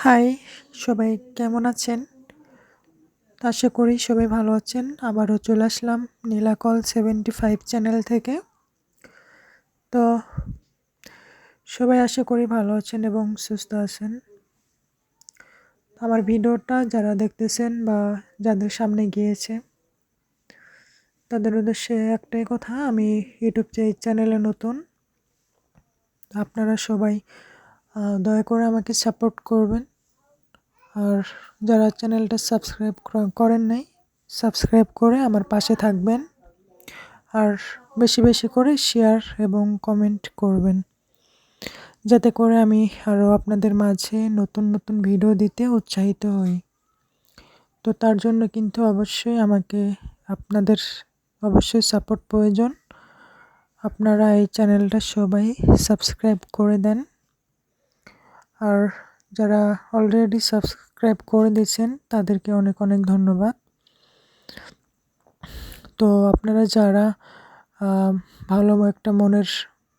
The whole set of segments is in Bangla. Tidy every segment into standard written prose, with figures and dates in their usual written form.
হাই, সবাই কেমন আছেন? আশা করি সবাই ভালো আছেন। আবারও চলে আসলাম নীলাকল 75 চ্যানেল থেকে। তো সবাই আশা করি ভালো আছেন এবং সুস্থ আছেন। আমার ভিডিওটা যারা দেখতেছেন বা যাদের সামনে গিয়েছে তাদের উদ্দেশ্যে একটাই কথা, আমি ইউটিউব চ্যানেলে নতুন। আপনারা সবাই দয়া করে আমাকে সাপোর্ট করবেন। আর যারা চ্যানেলটা সাবস্ক্রাইব করেন নাই, সাবস্ক্রাইব করে আমার পাশে থাকবেন। আর বেশি বেশি করে শেয়ার এবং কমেন্ট করবেন, যাতে করে আমি আরও আপনাদের মাঝে নতুন নতুন ভিডিও দিতে উৎসাহিত হই। তো তার জন্য কিন্তু আমাকে আপনাদের অবশ্যই সাপোর্ট প্রয়োজন। আপনারা এই চ্যানেলটা সবাই সাবস্ক্রাইব করে দেন। আর যারা অলরেডি সাবস্ক্রাইব করে দিয়েছেন তাদেরকে অনেক অনেক ধন্যবাদ। তো আপনারা যারা ভালো একটা মনের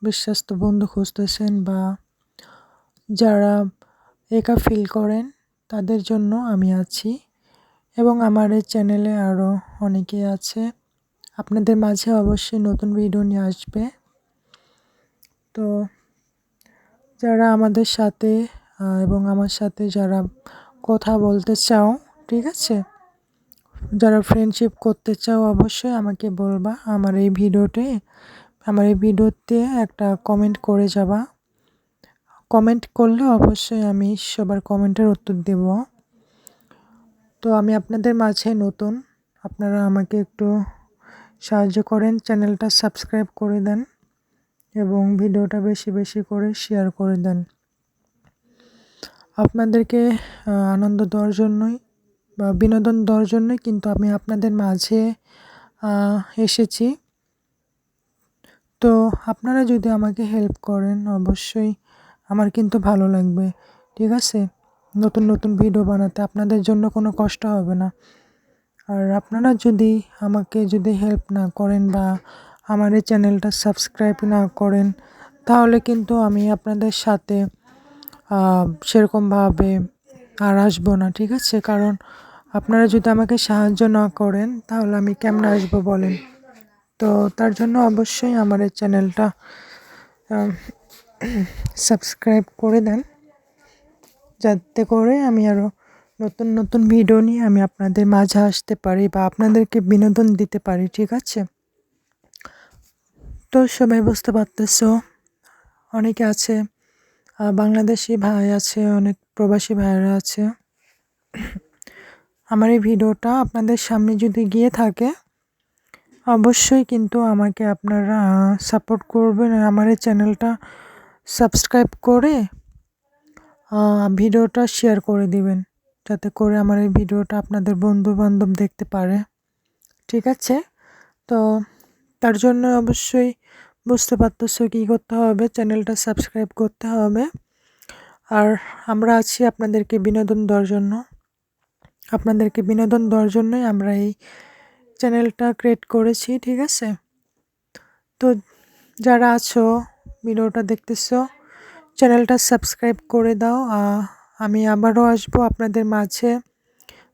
বিশ্বস্ত বন্ধু খুঁজতেছেন বা যারা একা ফিল করেন, তাদের জন্য আমি আছি এবং আমার এই চ্যানেলে আরও অনেকে আছে। আপনাদের মাঝে অবশ্যই নতুন ভিডিও নিয়ে আসবে। তো যারা আমাদের সাথে এবং আমার সাথে যারা কথা বলতে চাও, ঠিক আছে, যারা ফ্রেন্ডশিপ করতে চাও, অবশ্যই আমাকে বলবা। আমার এই ভিডিওতে একটা কমেন্ট করে যাবা। কমেন্ট করলে অবশ্যই আমি সবার কমেন্টের উত্তর দেব। তো আমি আপনাদের মাঝে নতুন, আপনারা আমাকে একটু সাহায্য করেন, চ্যানেলটা সাবস্ক্রাইব করে দেন এবং ভিডিওটা বেশি বেশি করে শেয়ার করে দেন। আপনাদেরকে আনন্দ দেওয়ার জন্যই বা বিনোদন দেওয়ার জন্যই কিন্তু আমি আপনাদের মাঝে এসেছি। তো আপনারা যদি আমাকে হেল্প করেন, অবশ্যই আমার কিন্তু ভালো লাগবে, ঠিক আছে? নতুন নতুন ভিডিও বানাতে আপনাদের জন্য কোনো কষ্ট হবে না। আর আপনারা যদি আমাকে হেল্প না করেন বা আমার এই চ্যানেলটা সাবস্ক্রাইব না করেন, তাহলে কিন্তু আমি আপনাদের সাথে সেরকমভাবে আর আসবো না, ঠিক আছে? কারণ আপনারা যদি আমাকে সাহায্য না করেন তাহলে আমি কেমনে আসবো বলেন? তো তার জন্য অবশ্যই আমার এই চ্যানেলটা সাবস্ক্রাইব করে দেন, যাতে করে আমি আরও নতুন নতুন ভিডিও নিয়ে আমি আপনাদের মাঝে আসতে পারি বা আপনাদেরকে বিনোদন দিতে পারি, ঠিক আছে? তো সবাই বুঝতে পারতেছো, অনেকে আছে, বাংলাদেশি ভাই আছে, অনেক প্রবাসী ভাইয়েরা আছে। আমার এই ভিডিওটা আপনাদের সামনে যদি গিয়ে থাকে, অবশ্যই কিন্তু আমাকে আপনারা সাপোর্ট করবেন। আমার এই চ্যানেলটা সাবস্ক্রাইব করে ভিডিওটা শেয়ার করে দিবেন, যাতে করে আমার এই ভিডিওটা আপনাদের বন্ধু বান্ধব দেখতে পারে, ঠিক আছে? তো তার জন্য অবশ্যই বুঝতে পারতেছো কী করতে হবে, চ্যানেলটা সাবস্ক্রাইব করতে হবে। আর আমরা আছি আপনাদেরকে বিনোদন দেওয়ার জন্য। আপনাদেরকে বিনোদন দেওয়ার জন্যই আমরা এই চ্যানেলটা ক্রিয়েট করেছি, ঠিক আছে? তো যারা আছো ভিডিওটা দেখতেছো, চ্যানেলটা সাবস্ক্রাইব করে দাও। আমি আবারও আসবো আপনাদের মাঝে।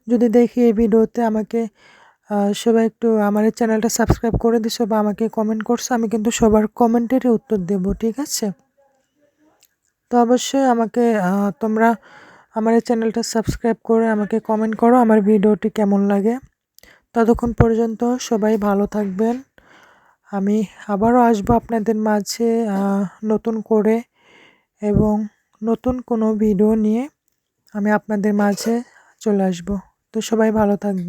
যদি দেখি এই ভিডিওতে আমাকে সবাই একটু আমার এই চ্যানেলটা সাবস্ক্রাইব করে দিছো বা আমাকে কমেন্ট করছো, আমি কিন্তু সবার কমেন্টেরই উত্তর দেব, ঠিক আছে? তো অবশ্যই আমাকে তোমরা আমার এই চ্যানেলটা সাবস্ক্রাইব করে আমাকে কমেন্ট করো আমার ভিডিওটি কেমন লাগে। ততক্ষণ পর্যন্ত সবাই ভালো থাকবেন। আমি আবারও আসবো আপনাদের মাঝে নতুন করে এবং নতুন কোনো ভিডিও নিয়ে আমি আপনাদের মাঝে চলে আসবো। তো সবাই ভালো থাকবেন।